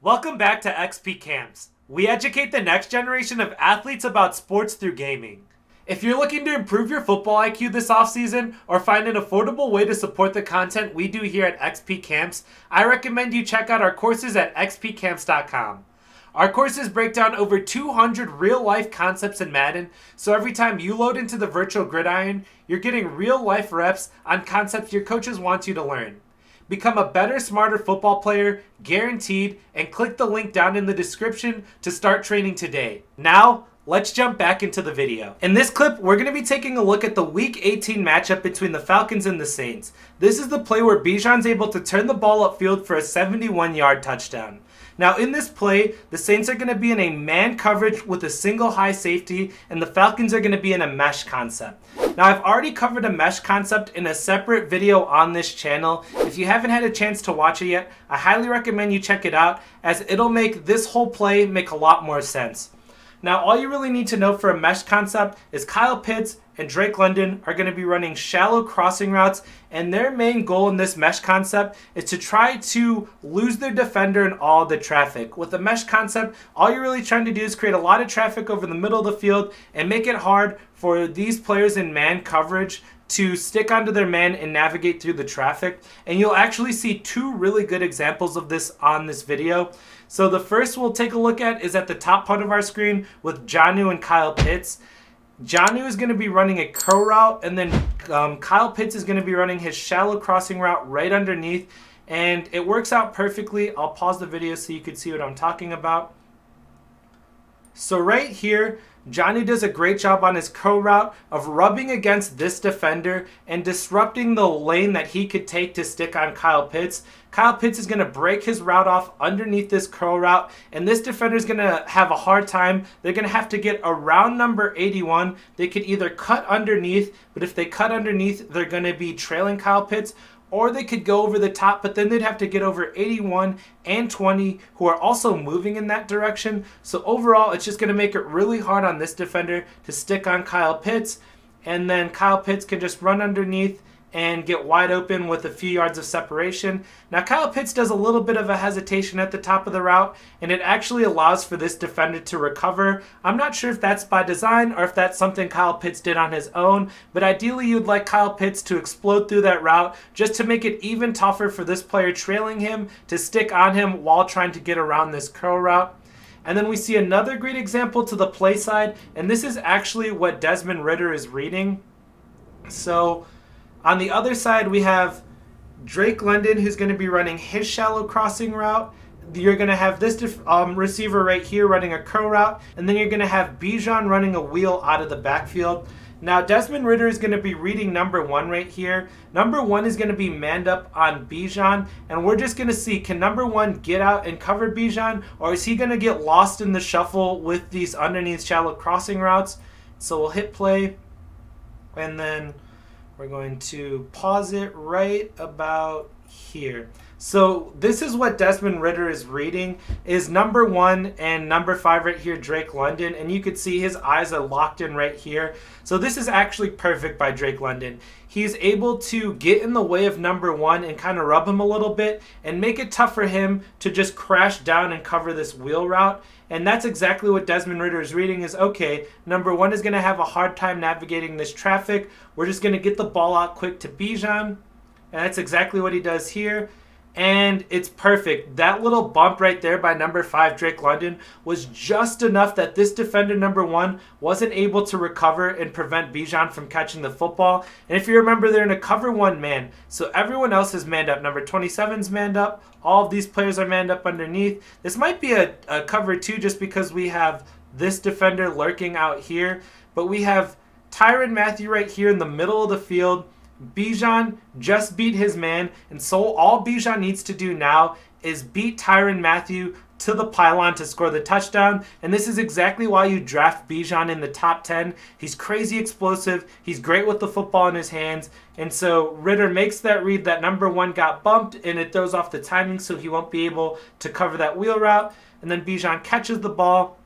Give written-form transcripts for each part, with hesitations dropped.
Welcome back to XP Camps. We educate the next generation of athletes about sports through gaming. If you're looking to improve your football IQ this offseason or find an affordable way to support the content we do here at XP Camps, I recommend you check out our courses at xpcamps.com. Our courses break down over 200 real-life concepts in Madden, so every time you load into the virtual gridiron, you're getting real-life reps on concepts your coaches want you to learn. Become a better, smarter football player, guaranteed, and click the link down in the description to start training today. Now, let's jump back into the video. In this clip, we're going to be taking a look at the Week 18 matchup between the Falcons and the Saints. This is the play where Bijan's able to turn the ball upfield for a 71-yard touchdown. Now in this play, the Saints are going to be in a man coverage with a single high safety, and the Falcons are going to be in a mesh concept. Now I've already covered a mesh concept in a separate video on this channel. If you haven't had a chance to watch it yet, I highly recommend you check it out, as it'll make this whole play make a lot more sense. Now all you really need to know for a mesh concept is Kyle Pitts and Drake London are going to be running shallow crossing routes, and their main goal in this mesh concept is to try to lose their defender in all the traffic. With the mesh concept, all you're really trying to do is create a lot of traffic over the middle of the field and make it hard for these players in man coverage to stick onto their man and navigate through the traffic. And you'll actually see two really good examples of this on this video. So the first we'll take a look at is at the top part of our screen with Jonnu and Kyle Pitts. Jonnu is going to be running a curl route, and then Kyle Pitts is going to be running his shallow crossing route right underneath, and it works out perfectly. I'll pause the video so you can see what I'm talking about. So right here, Jonnu does a great job on his curl route of rubbing against this defender and disrupting the lane that he could take to stick on Kyle Pitts. Kyle Pitts is going to break his route off underneath this curl route, and this defender is going to have a hard time. They're going to have to get around number 81. They could either cut underneath, but if they cut underneath, they're going to be trailing Kyle Pitts, or they could go over the top, but then they'd have to get over 81 and 20, who are also moving in that direction. So overall, it's just going to make it really hard on this defender to stick on Kyle Pitts, and then Kyle Pitts can just run underneath and get wide open with a few yards of separation. Now Kyle Pitts does a little bit of a hesitation at the top of the route, and it actually allows for this defender to recover. I'm not sure if that's by design or if that's something Kyle Pitts did on his own, but ideally you'd like Kyle Pitts to explode through that route just to make it even tougher for this player trailing him to stick on him while trying to get around this curl route. And then we see another great example to the play side, and this is actually what Desmond Ridder is reading. So on the other side, we have Drake London, who's going to be running his shallow crossing route. You're going to have this receiver right here running a curl route, and then you're going to have Bijan running a wheel out of the backfield. Now, Desmond Ridder is going to be reading number 1 right here. Number 1 is going to be manned up on Bijan, and we're just going to see, can number 1 get out and cover Bijan, or is he going to get lost in the shuffle with these underneath shallow crossing routes? So we'll hit play, and then we're going to pause it right about here. So this is what Desmond Ridder is reading, is number 1 and number 5 right here, Drake London, and you could see his eyes are locked in right here. So this is actually perfect by Drake London. He's able to get in the way of number 1 and kind of rub him a little bit and make it tough for him to just crash down and cover this wheel route. And that's exactly what Desmond Ridder is reading, is, okay, number 1 is going to have a hard time navigating this traffic. We're just going to get the ball out quick to Bijan. And that's exactly what he does here. And it's perfect. That little bump right there by number 5, Drake London, was just enough that this defender number 1 wasn't able to recover and prevent Bijan from catching the football. And if you remember, they're in a cover 1 man, so everyone else is manned up. Number 27's manned up. All of these players are manned up underneath. This might be a cover 2 just because we have this defender lurking out here, but we have Tyrann Mathieu right here in the middle of the field. Bijan just beat his man, and so all Bijan needs to do now is beat Tyrann Mathieu to the pylon to score the touchdown, and this is exactly why you draft Bijan in the top 10. He's crazy explosive, he's great with the football in his hands, and so Ridder makes that read that number 1 got bumped, and it throws off the timing so he won't be able to cover that wheel route, and then Bijan catches the ball,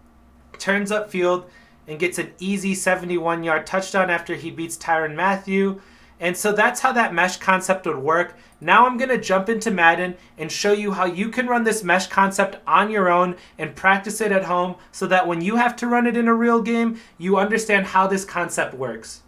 turns upfield, and gets an easy 71-yard touchdown after he beats Tyrann Mathieu. And so that's how that mesh concept would work. Now I'm going to jump into Madden and show you how you can run this mesh concept on your own and practice it at home so that when you have to run it in a real game, you understand how this concept works.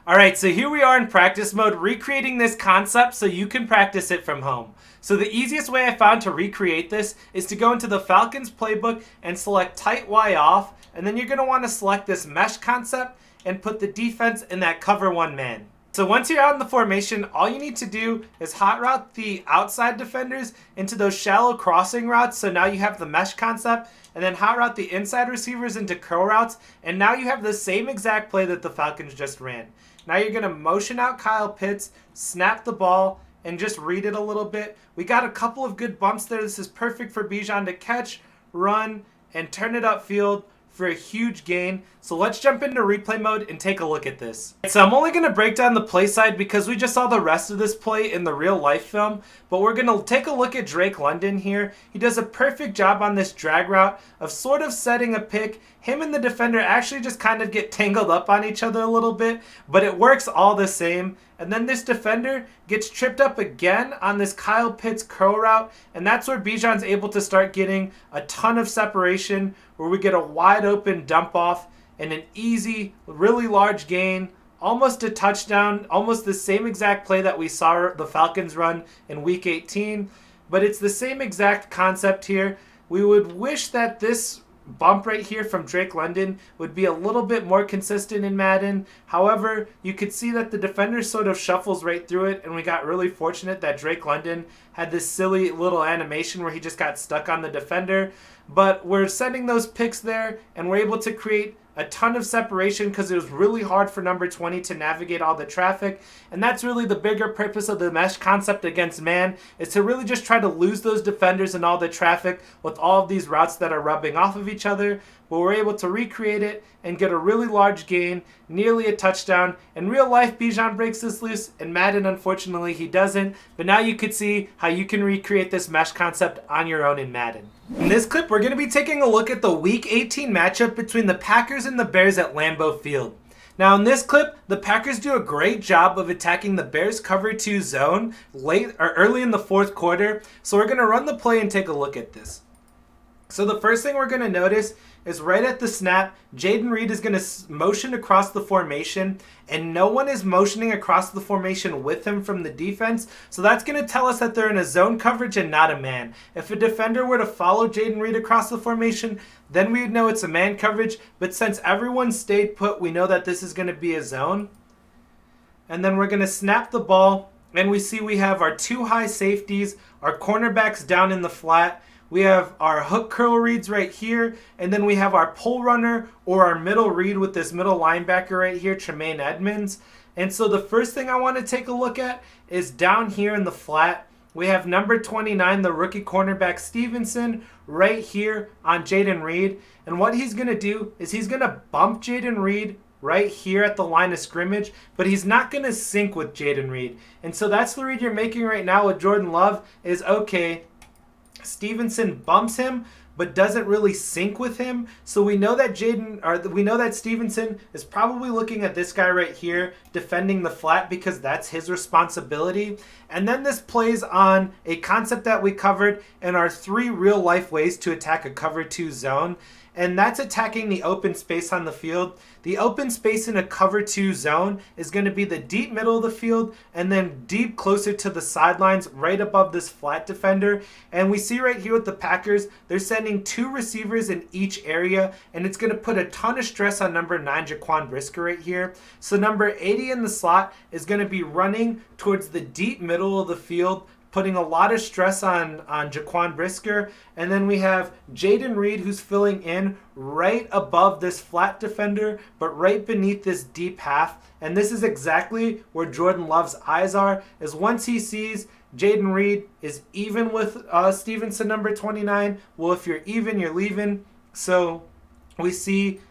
Alright, so here we are in practice mode, recreating this concept so you can practice it from home. So the easiest way I found to recreate this is to go into the Falcons playbook and select tight Y off, and then you're going to want to select this mesh concept and put the defense in that cover one man. So once you're out in the formation, all you need to do is hot route the outside defenders into those shallow crossing routes. So now you have the mesh concept, and then hot route the inside receivers into curl routes. And now you have the same exact play that the Falcons just ran. Now you're going to motion out Kyle Pitts, snap the ball, and just read it a little bit. We got a couple of good bumps there. This is perfect for Bijan to catch, run, and turn it upfield for a huge gain. So let's jump into replay mode and take a look at this. So I'm only going to break down the play side because we just saw the rest of this play in the real life film, but we're going to take a look at Drake London here. He does a perfect job on this drag route of sort of setting a pick. Him and the defender actually just kind of get tangled up on each other a little bit, but it works all the same. And then this defender gets tripped up again on this Kyle Pitts curl route, and that's where Bijan's able to start getting a ton of separation, where we get a wide open dump off and an easy, really large gain, almost a touchdown, almost the same exact play that we saw the Falcons run in Week 18, but it's the same exact concept here. We would wish that this bump right here from Drake London would be a little bit more consistent in Madden. However, you could see that the defender sort of shuffles right through it, and we got really fortunate that Drake London had this silly little animation where he just got stuck on the defender. But we're sending those picks there, and we're able to create a ton of separation because it was really hard for number 20 to navigate all the traffic. And that's really the bigger purpose of the mesh concept against man, is to really just try to lose those defenders and all the traffic with all of these routes that are rubbing off of each other. But we're able to recreate it and get a really large gain, nearly a touchdown. In real life, Bijan breaks this loose. In Madden, unfortunately, he doesn't. But now you could see how you can recreate this mesh concept on your own in Madden. In this clip, we're going to be taking a look at the Week 18 matchup between the Packers and the Bears at Lambeau Field. Now in this clip, the Packers do a great job of attacking the Bears cover 2 zone early in the fourth quarter. So we're going to run the play and take a look at this. So the first thing we're going to notice is right at the snap, Jayden Reed is going to motion across the formation, and no one is motioning across the formation with him from the defense. So that's going to tell us that they're in a zone coverage and not a man. If a defender were to follow Jayden Reed across the formation, then we would know it's a man coverage. But since everyone stayed put, we know that this is going to be a zone. And then we're going to snap the ball, and we see we have our 2 high safeties, our cornerbacks down in the flat. We have our hook curl reads right here, and then we have our pull runner or our middle read with this middle linebacker right here, Tremaine Edmonds. And so the first thing I want to take a look at is down here in the flat. We have number 29, the rookie cornerback Stevenson, right here on Jayden Reed. And what he's going to do is he's going to bump Jayden Reed right here at the line of scrimmage, but he's not going to sync with Jayden Reed. And so that's the read you're making right now with Jordan Love is, okay, Stevenson bumps him but doesn't really sync with him. So we know that Stevenson is probably looking at this guy right here defending the flat because that's his responsibility. And then this plays on a concept that we covered in our 3 real life ways to attack a cover 2 zone. And that's attacking the open space on the field. The open space in a cover 2 zone is going to be the deep middle of the field and then deep closer to the sidelines right above this flat defender. And we see right here with the Packers, they're sending 2 receivers in each area, and it's going to put a ton of stress on number 9, Jaquan Brisker right here. So number 80 in the slot is going to be running towards the deep middle of the field, putting a lot of stress on Jaquan Brisker. And then we have Jayden Reed, who's filling in right above this flat defender, but right beneath this deep half. And this is exactly where Jordan Love's eyes are, is once he sees Jayden Reed is even with Stevenson, number 29. Well, if you're even, you're leaving. So we see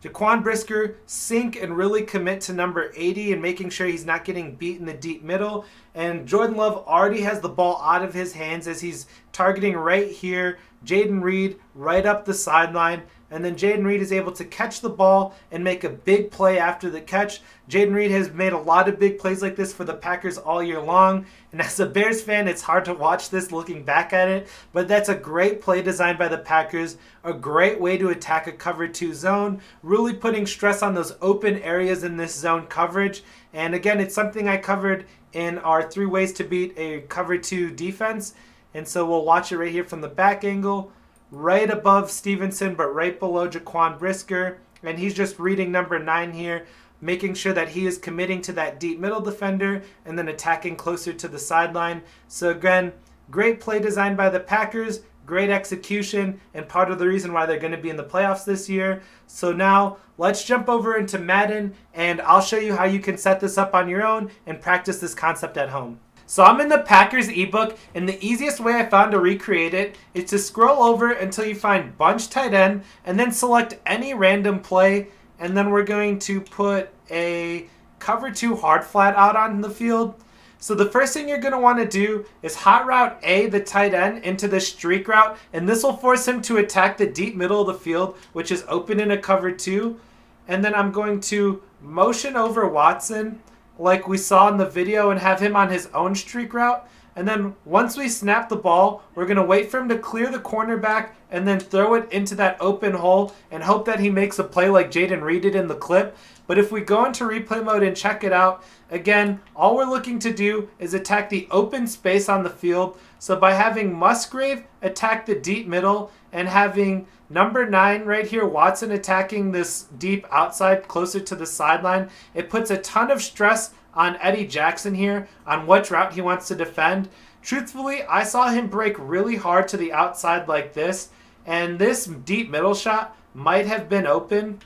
Jaquan Brisker sink and really commit to number 80 and making sure he's not getting beat in the deep middle. And Jordan Love already has the ball out of his hands as he's targeting right here Jaden Reed right up the sideline. And then Jaden Reed is able to catch the ball and make a big play after the catch. Jaden Reed has made a lot of big plays like this for the Packers all year long. And as a Bears fan, it's hard to watch this looking back at it. But that's a great play designed by the Packers. A great way to attack a cover 2 zone. Really putting stress on those open areas in this zone coverage. And again, it's something I covered in our 3 ways to beat a cover 2 defense. And so we'll watch it right here from the back angle. Right above Stevenson, but right below Jaquan Brisker. And he's just reading number 9 here, making sure that he is committing to that deep middle defender and then attacking closer to the sideline. So again, great play design by the Packers, great execution, and part of the reason why they're going to be in the playoffs this year. So now let's jump over into Madden, and I'll show you how you can set this up on your own and practice this concept at home. So I'm in the Packers ebook, and the easiest way I found to recreate it is to scroll over until you find bunch tight end and then select any random play, and then we're going to put a cover 2 hard flat out on the field. So the first thing you're going to want to do is hot route A, the tight end, into the streak route, and this will force him to attack the deep middle of the field, which is open in a cover 2. And then I'm going to motion over Watson like we saw in the video and have him on his own streak route. And then once we snap the ball, we're going to wait for him to clear the cornerback and then throw it into that open hole and hope that he makes a play like Jaden Reed did in the clip. But if we go into replay mode and check it out, again, all we're looking to do is attack the open space on the field. So by having Musgrave attack the deep middle and having number 9 right here, Watson, attacking this deep outside closer to the sideline, it puts a ton of stress on Eddie Jackson here on which route he wants to defend. Truthfully, I saw him break really hard to the outside like this, and this deep middle shot might have been open.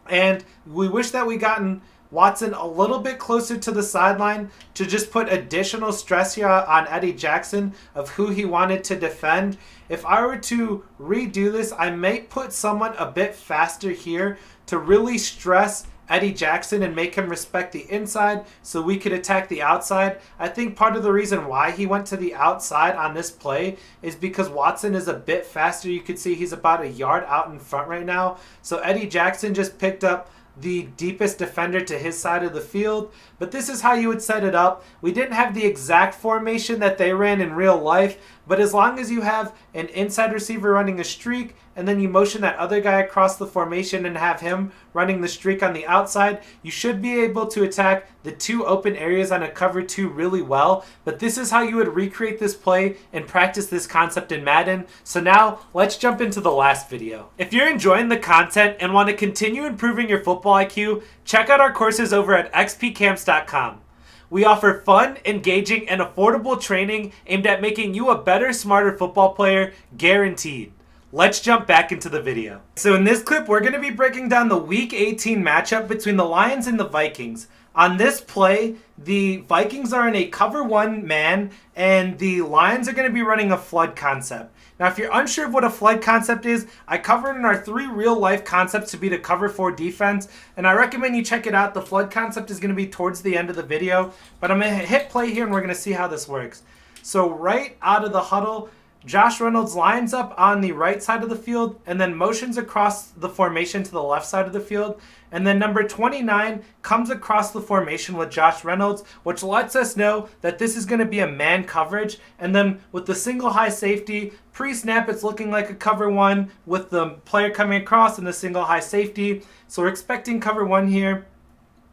And we wish that we gotten Watson a little bit closer to the sideline to just put additional stress here on Eddie Jackson of who he wanted to defend. If I were to redo this, I might put someone a bit faster here to really stress Eddie Jackson and make him respect the inside so we could attack the outside. I think part of the reason why he went to the outside on this play is because Watson is a bit faster. You could see he's about a yard out in front right now. So Eddie Jackson just picked up the deepest defender to his side of the field. But this is how you would set it up. We didn't have the exact formation that they ran in real life, but as long as you have an inside receiver running a streak and then you motion that other guy across the formation and have him running the streak on the outside, you should be able to attack the 2 open areas on a cover 2 really well. But this is how you would recreate this play and practice this concept in Madden. So now let's jump into the last video. If you're enjoying the content and want to continue improving your football IQ, check out our courses over at xpcamps.com. We offer fun, engaging, and affordable training aimed at making you a better, smarter football player, guaranteed. Let's jump back into the video. So in this clip, we're going to be breaking down the Week 18 matchup between the Lions and the Vikings. On this play, the Vikings are in a cover 1 man, and the Lions are going to be running a flood concept. Now, if you're unsure of what a flood concept is, I covered in our 3 real-life concepts to beat a cover 4 defense, and I recommend you check it out. The flood concept is going to be towards the end of the video, but I'm going to hit play here, and we're going to see how this works. So right out of the huddle, Josh Reynolds lines up on the right side of the field and then motions across the formation to the left side of the field. And then number 29 comes across the formation with Josh Reynolds, which lets us know that this is going to be a man coverage. And then with the single high safety, pre-snap it's looking like a cover 1 with the player coming across and the single high safety. So we're expecting cover 1 here.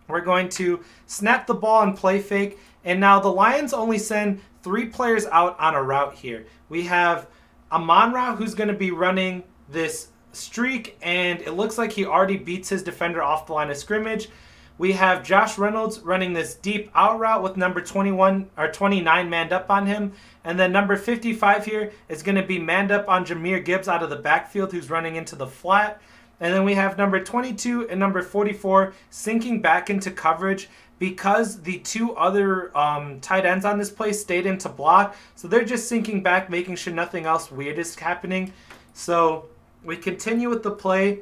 We're going to snap the ball and play fake. And now the Lions only send 3 players out on a route here. We have Amon-Ra, who's going to be running this streak, and it looks like he already beats his defender off the line of scrimmage. We have Josh Reynolds running this deep out route with number 21 or 29 manned up on him. And then number 55 here is going to be manned up on Jahmyr Gibbs out of the backfield, who's running into the flat. And then we have number 22 and number 44 sinking back into coverage because the 2 other tight ends on this play stayed into block. So they're just sinking back, making sure nothing else weird is happening. So we continue with the play.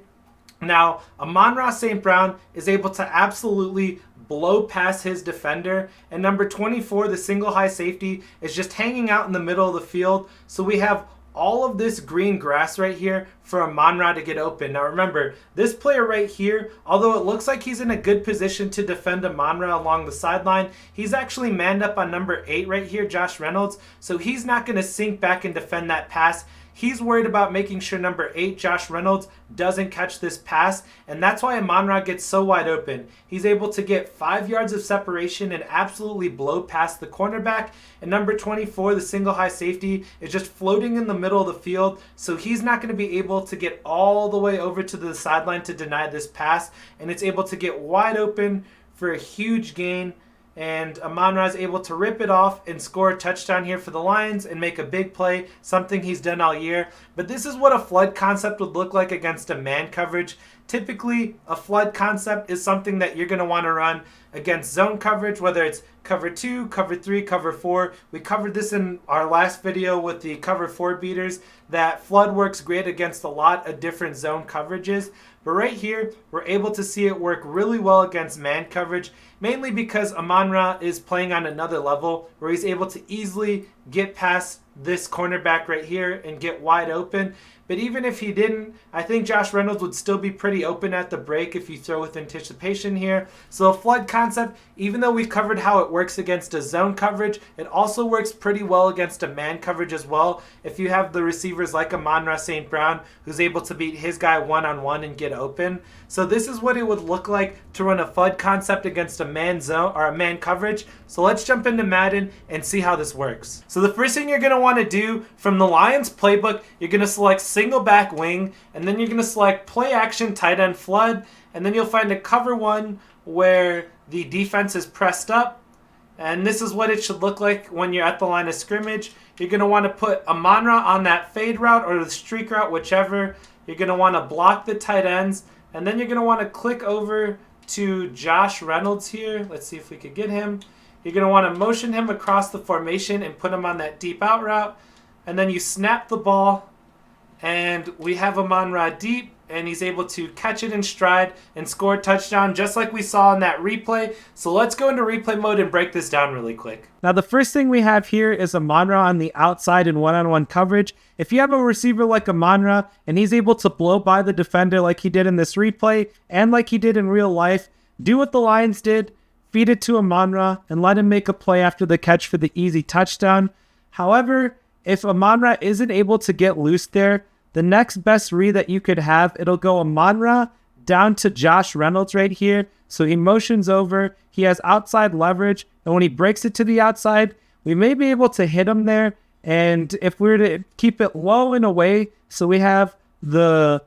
Now, Amon-Ra St. Brown is able to absolutely blow past his defender. And number 24, the single high safety, is just hanging out in the middle of the field. So we have all of this green grass right here for Amon-Ra to get open. Now remember, this player right here, although it looks like he's in a good position to defend Amon-Ra along the sideline, he's actually manned up on number 8 right here, Josh Reynolds, so he's not going to sink back and defend that pass. He's worried about making sure number 8, Josh Reynolds, doesn't catch this pass, and that's why Amon-Ra gets so wide open. He's able to get 5 yards of separation and absolutely blow past the cornerback, and number 24, the single high safety, is just floating in the middle of the field, so he's not going to be able to get all the way over to the sideline to deny this pass, and it's able to get wide open for a huge gain. And Amon-Ra is able to rip it off and score a touchdown here for the Lions and make a big play, something he's done all year. But this is what a flood concept would look like against a man coverage. Typically, a flood concept is something that you're going to want to run against zone coverage, whether it's cover 2, cover 3, cover 4. We covered this in our last video with the cover 4 beaters, that flood works great against a lot of different zone coverages. But right here, we're able to see it work really well against man coverage, mainly because Amon-Ra is playing on another level where he's able to easily get past this cornerback right here and get wide open. But even if he didn't, I think Josh Reynolds would still be pretty open at the break if you throw with anticipation here. So a flood concept, even though we've covered how it works against a zone coverage, it also works pretty well against a man coverage as well. If you have the receivers like Amon-Ra St. Brown, who's able to beat his guy one-on-one and get open. So this is what it would look like to run a flood concept against a man zone or a man coverage. So let's jump into Madden and see how this works. So the first thing you're going to want to do from the Lions playbook, you're going to select single back wing, and then you're going to select play action tight end flood, and then you'll find a cover 1 where the defense is pressed up. And this is what it should look like when you're at the line of scrimmage. You're going to want to put Amon-Ra on that fade route or the streak route, whichever. You're going to want to block the tight ends, and then you're going to want to click over to Josh Reynolds here. Let's see if we could get him. You're going to want to motion him across the formation and put him on that deep out route. And then you snap the ball, and we have Amon-Ra deep, and he's able to catch it in stride and score a touchdown just like we saw in that replay. So let's go into replay mode and break this down really quick. Now the first thing we have here is Amon-Ra on the outside in one-on-one coverage. If you have a receiver like Amon-Ra and he's able to blow by the defender like he did in this replay and like he did in real life, do what the Lions did, feed it to Amon-Ra and let him make a play after the catch for the easy touchdown. However, if Amon-Ra isn't able to get loose there, the next best read that you could have, it'll go Amon-Ra down to Josh Reynolds right here. So he motions over, he has outside leverage, and when he breaks it to the outside, we may be able to hit him there. And if we were to keep it low and away, so we have the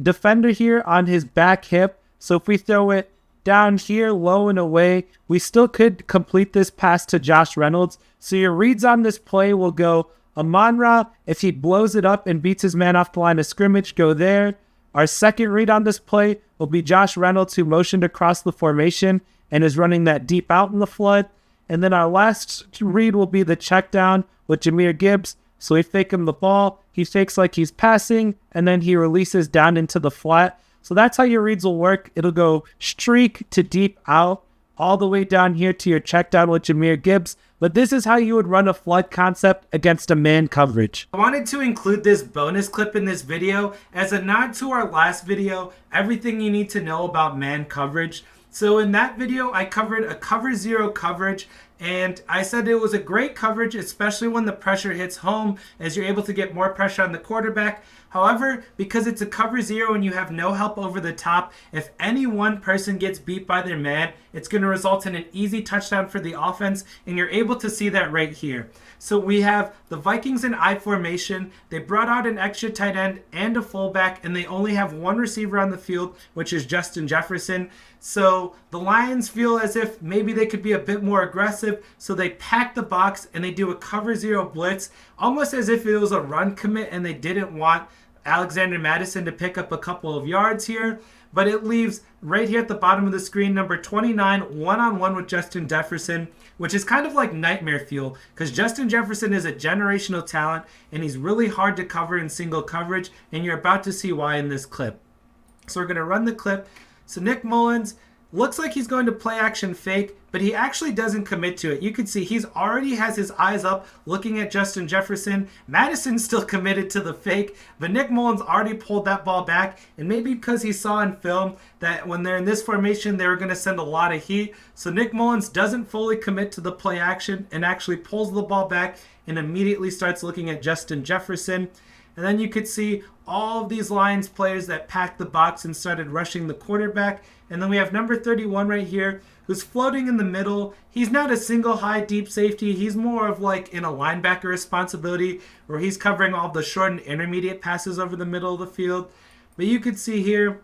defender here on his back hip. So if we throw it down here, low and away, we still could complete this pass to Josh Reynolds. So your reads on this play will go Amon-Ra, if he blows it up and beats his man off the line of scrimmage, go there. Our second read on this play will be Josh Reynolds, who motioned across the formation and is running that deep out in the flood. And then our last read will be the check down with Jahmyr Gibbs. So we fake him the ball, he fakes like he's passing, and then he releases down into the flat. So that's how your reads will work. It'll go streak to deep out, all the way down here to your check down with Jahmyr Gibbs. But this is how you would run a flood concept against a man coverage. I wanted to include this bonus clip in this video as a nod to our last video, everything you need to know about man coverage. So in that video, I covered a cover 0 coverage, and I said it was a great coverage, especially when the pressure hits home, as you're able to get more pressure on the quarterback. However, because it's a cover 0 and you have no help over the top, if any one person gets beat by their man, it's going to result in an easy touchdown for the offense, and you're able to see that right here. So we have the Vikings in I formation. They brought out an extra tight end and a fullback, and they only have one receiver on the field, which is Justin Jefferson. So the Lions feel as if maybe they could be a bit more aggressive, so they pack the box and they do a cover 0 blitz, almost as if it was a run commit and they didn't want Alexander Mattison to pick up a couple of yards here. But it leaves right here at the bottom of the screen, number 29, one-on-one with Justin Jefferson, which is kind of like nightmare fuel because Justin Jefferson is a generational talent and he's really hard to cover in single coverage, and you're about to see why in this clip. So we're going to run the clip. So Nick Mullins looks like he's going to play action fake, but he actually doesn't commit to it. You can see he's already has his eyes up looking at Justin Jefferson. Madison's still committed to the fake, but Nick Mullins already pulled that ball back, and maybe because he saw in film that when they're in this formation, they were going to send a lot of heat. So Nick Mullins doesn't fully commit to the play action and actually pulls the ball back and immediately starts looking at Justin Jefferson. And then you could see all of these Lions players that packed the box and started rushing the quarterback. And then we have number 31 right here, who's floating in the middle. He's not a single high deep safety. He's more of like in a linebacker responsibility where he's covering all the short and intermediate passes over the middle of the field. But you could see here,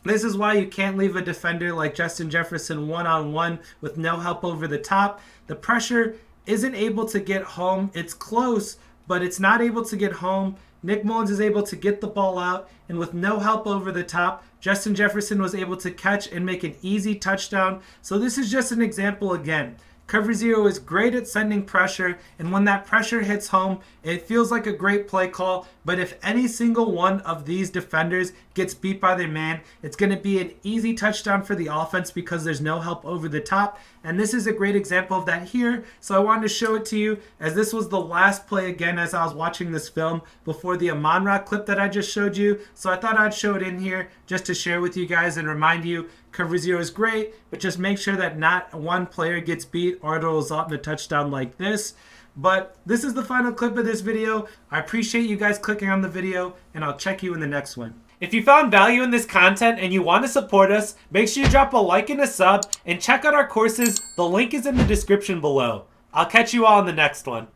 this is why you can't leave a defender like Justin Jefferson one-on-one with no help over the top. The pressure isn't able to get home. It's close, but it's not able to get home. Nick Mullins is able to get the ball out, and with no help over the top, Justin Jefferson was able to catch and make an easy touchdown. So this is just an example again. Cover zero is great at sending pressure, and when that pressure hits home, it feels like a great play call. But if any single one of these defenders gets beat by their man, it's going to be an easy touchdown for the offense because there's no help over the top. And this is a great example of that here. So I wanted to show it to you as this was the last play again as I was watching this film before the Amon-Ra clip that I just showed you. So I thought I'd show it in here just to share with you guys and remind you cover zero is great, but just make sure that not one player gets beat or it'll result in a touchdown like this. But this is the final clip of this video. I appreciate you guys clicking on the video, and I'll check you in the next one. If you found value in this content and you want to support us, make sure you drop a like and a sub, and check out our courses. The link is in the description below. I'll catch you all in the next one.